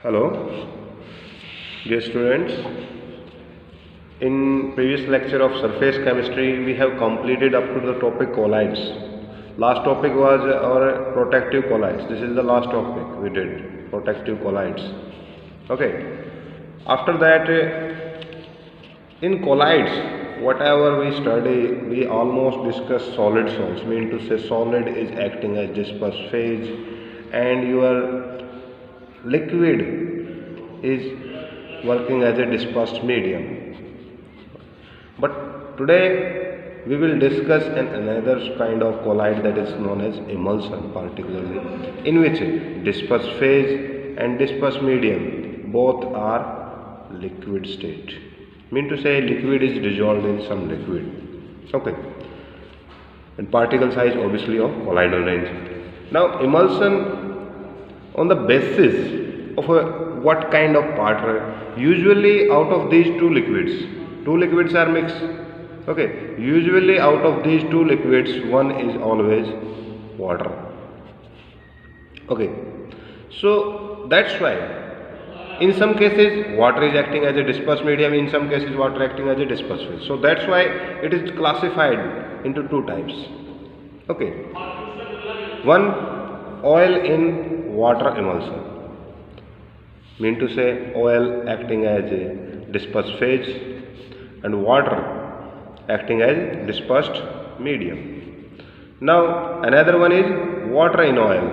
Hello, dear students. In previous lecture of surface chemistry, we have completed up to the topic colloids. Last topic was our protective colloids. This is the last topic we did, protective colloids. Okay. After that, in colloids, whatever we study, we almost discuss solid salts. Mean to say, solid is acting as disperse phase, and your liquid is working as a dispersed medium. But today we will discuss another kind of colloid that is known as emulsion, particularly in which dispersed phase and dispersed medium both are liquid state. Mean to say, liquid is dissolved in some liquid. Okay. And particle size obviously of colloidal range. Now emulsion on the basis of what kind of part? Usually out of these two liquids are mixed. Okay, usually out of these two liquids, one is always water. Okay, so that's why in some cases water is acting as a dispersed medium, in some cases water acting as a dispersed phase. So that's why it is classified into two types. Okay, one, oil in water emulsion. Mean to say, oil acting as a dispersed phase and water acting as dispersed medium. Now another one is water in oil.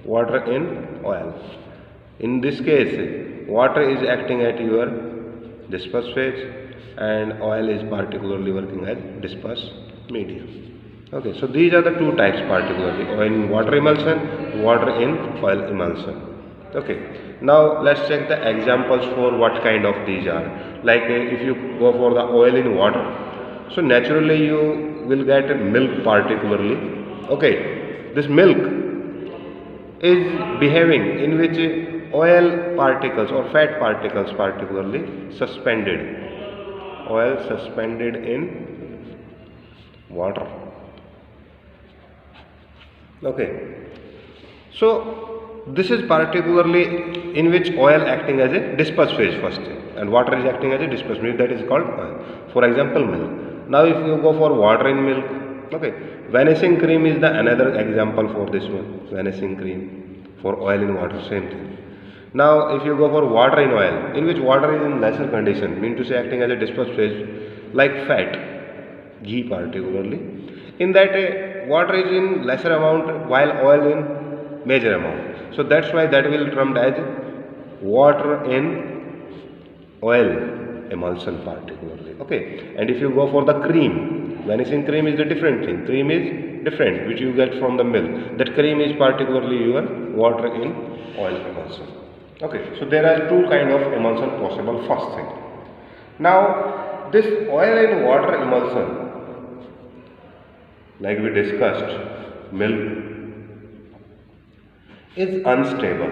Water in oil. In this case, water is acting at your dispersed phase and oil is particularly working as dispersed medium. Okay, so these are the two types particularly, oil in water emulsion, water in oil emulsion. Okay, now let's check the examples for what kind of these are. Like if you go for the oil in water, so naturally you will get milk particularly. Okay, this milk is behaving in which oil particles or fat particles particularly suspended. Oil suspended in water. Okay, so this is particularly in which oil acting as a dispersed phase first and water is acting as a dispersed medium, that is called oil. For example, milk. Now if you go for water in milk, okay, vanishing cream is the another example for this one. Vanishing cream for oil in water, same thing. Now if you go for water in oil, in which water is in lesser condition, mean to say acting as a dispersed phase, like fat, ghee particularly, in that water is in lesser amount while oil in major amount. So that's why that will termed as water in oil emulsion particularly. Okay, and if you go for the cream, vanishing cream is a different thing. Cream is different, which you get from the milk. That cream is particularly your water in oil emulsion. Okay, so there are two kind of emulsion possible. First thing. Now this oil in water emulsion, like we discussed, milk is unstable.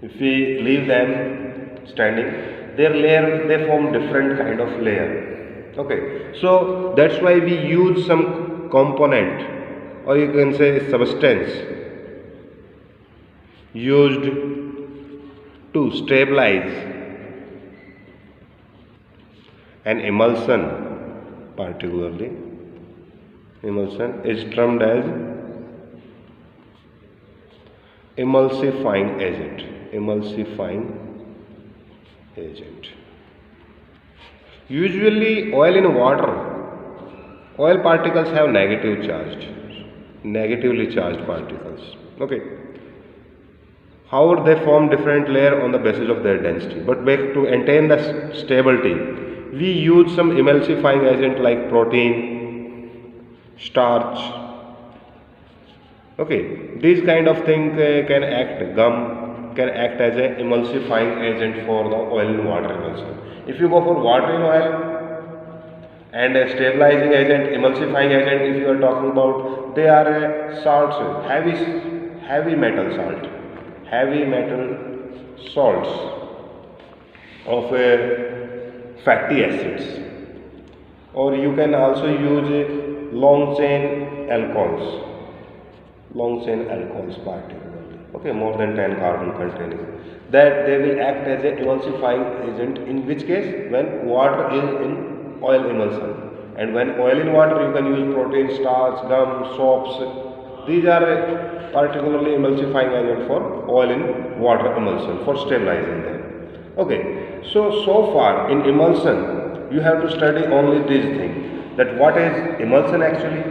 If we leave them standing, they form different kind of layer. Okay, so that's why we use some component, or you can say substance, used to stabilize an emulsion. Particularly, emulsion is termed as emulsifying agent. Emulsifying agent. Usually oil in water, oil particles have negatively charged particles. Okay. However, they form different layer on the basis of their density. But to attain the stability, we use some emulsifying agent like protein, starch. Okay, these kind of thing can act, gum can act as a emulsifying agent for the oil in water emulsion. If you go for water in oil and a stabilizing agent, emulsifying agent, if you are talking about, they are salts, heavy metal salts of fatty acids, or you can also use long chain alcohols particularly. okay, more than 10 carbon containing, that they will act as a emulsifying agent, in which case when water is in oil emulsion. And when oil in water, you can use protein, starch, gum, soaps. These are a particularly emulsifying agent for oil in water emulsion, for stabilizing them. Okay, so far in emulsion you have to study only these things, that what is emulsion actually,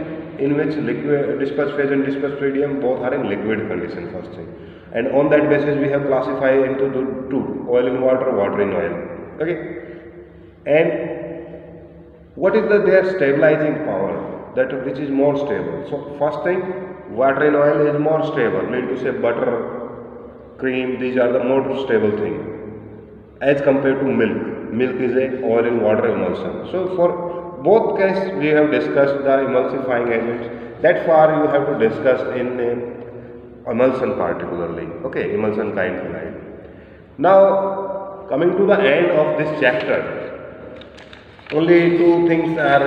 in which liquid dispersed phase and dispersed medium both are in liquid condition, first thing. And on that basis we have classified into the two, oil in water, water in oil. Okay, and what is their stabilizing power, that which is more stable? So first thing, water in oil is more stable, mean to say butter, cream, these are the more stable thing as compared to milk. Milk is a oil in water emulsion. So for both cases we have discussed the emulsifying agents. That far you have to discuss in emulsion particularly. Okay, emulsion kind colloid. Now coming to the end of this chapter, only two things are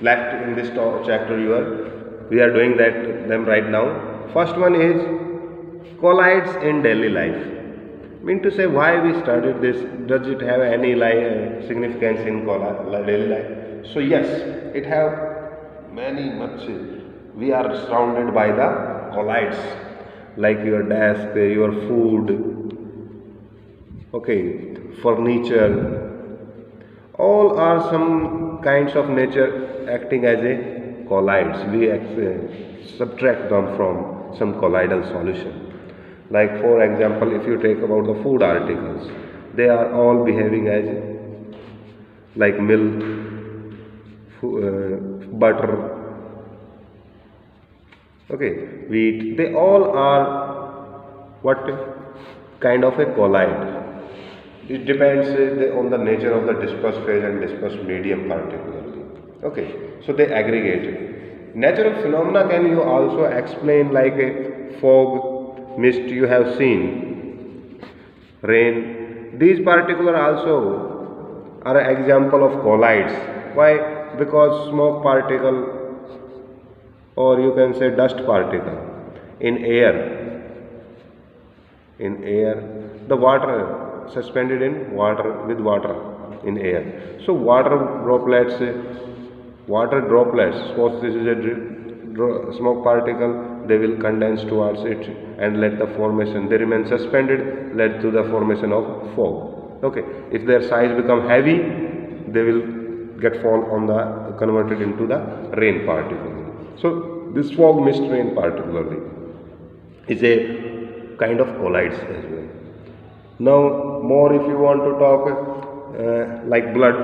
left in this chapter. We are doing them right now. First one is colloids in daily life. Mean to say, why we studied this? Does it have any significance in daily life? So yes, it have much. We are surrounded by the colloids, like your desk, your food, okay, furniture. All are some kinds of nature acting as a colloids. We subtract them from some colloidal solution. Like for example, if you take about the food articles, they are all behaving as like milk, butter, okay, wheat. They all are what kind of a colloid. It depends on the nature of the dispersed phase and dispersed medium particularly. Okay, so they aggregate. Natural phenomena can you also explain, like a fog, mist you have seen, rain. These particular also are an example of colloids. Why? Because smoke particle, or you can say dust particle in air, the water suspended in water, with water in air. So water droplets, suppose this is a smoke particle, they will condense towards it and let the formation, they remain suspended, led to the formation of fog. Okay, if their size become heavy, they will get fall on the converted into the rain particle. So this fog, mist, rain particularly is a kind of colloids as well. Now more if you want to talk like blood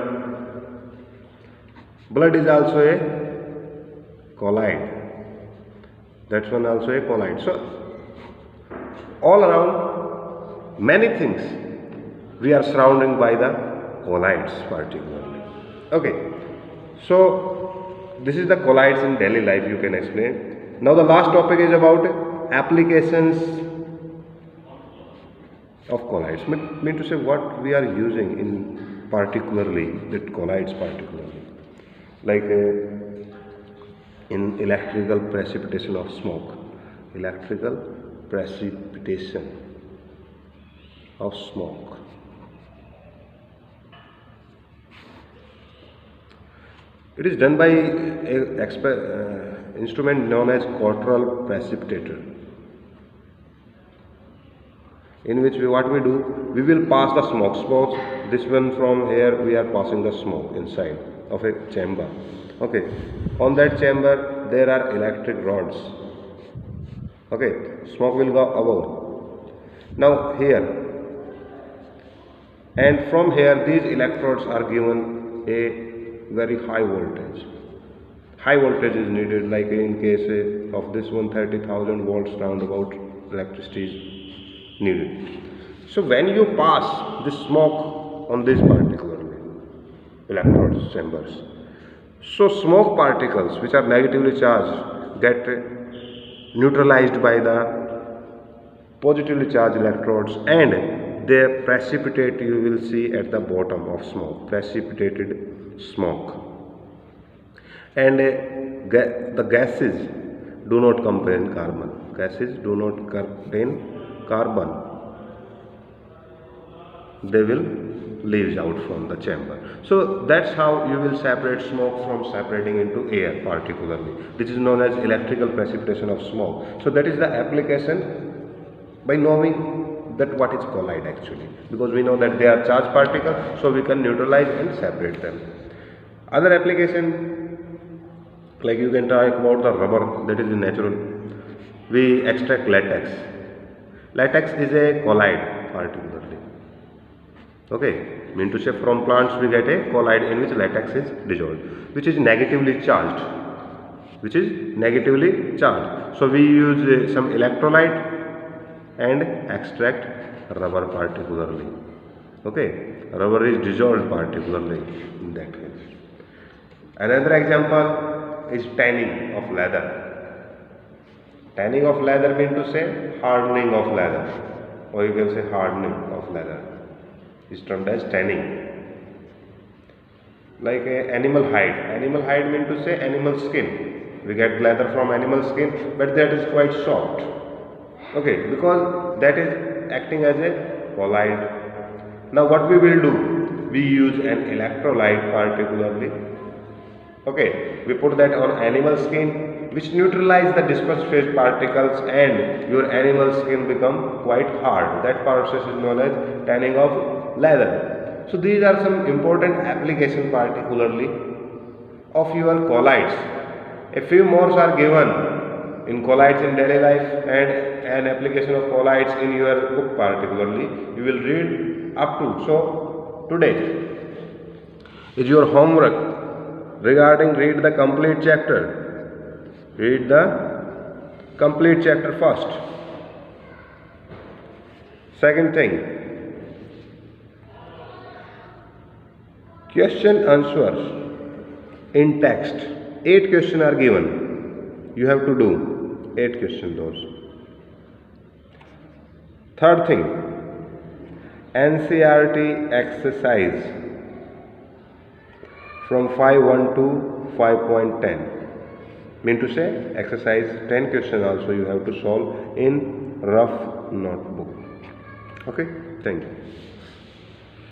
is also a colloid. That's one also a colloid. So all around many things we are surrounded by the colloids particularly. Okay, so this is the colloids in daily life, you can explain. Now the last topic is about applications of colloids. Mean to say, what we are using in particularly, that colloids particularly, like in electrical precipitation of smoke, electrical precipitation of smoke. It is done by an instrument known as Cottrell precipitator, in which what we do, we will pass the smoke. Suppose this one, from here we are passing the smoke inside of a chamber. Okay, on that chamber there are electric rods. Okay, smoke will go above. Now here, and from here these electrodes are given a very high voltage. High voltage is needed, like in case of this one, 30,000 volts roundabout electricity is needed. So when you pass this smoke on these particularly electrodes chambers, so smoke particles which are negatively charged get neutralized by the positively charged electrodes, and they precipitate, you will see at the bottom of smoke, precipitated smoke. And the gases do not contain carbon. Gases do not contain carbon. They will leaves out from the chamber. So that's how you will separate smoke from separating into air particularly. This is known as electrical precipitation of smoke. So that is the application by knowing that what is collide actually, because we know that they are charged particles, so we can neutralize and separate them. Other application, like you can talk about the rubber, that is natural. We extract latex. Latex is a collide particularly. Okay, mean to say from plants we get a collide in which latex is dissolved, which is negatively charged. So we use some electrolyte and extract rubber particularly. Okay, rubber is dissolved particularly in that case. Another example is tanning of leather. Tanning of leather mean to say hardening of leather, or you can say hardening of leather is termed as tanning. Like animal hide. Animal hide mean to say animal skin. We get leather from animal skin, but that is quite soft. Okay, because that is acting as a collide. Now what we will do? We use an electrolyte particularly. Okay, we put that on animal skin, which neutralize the dispersed phase particles, and your animal skin become quite hard. That process is known as tanning of leather. So these are some important application particularly of your colloids. A few more are given in colloids in daily life, and an application of colloids in your book particularly you will read up to. So today is your homework regarding read the complete chapter. Read the complete chapter first. Second thing, question answers in text. 8 questions are given. You have to do 8 questions those. Third thing, NCERT exercise from 5.1 to 5.10. Mean to say exercise 10 questions also you have to solve in rough notebook. Okay, thank you.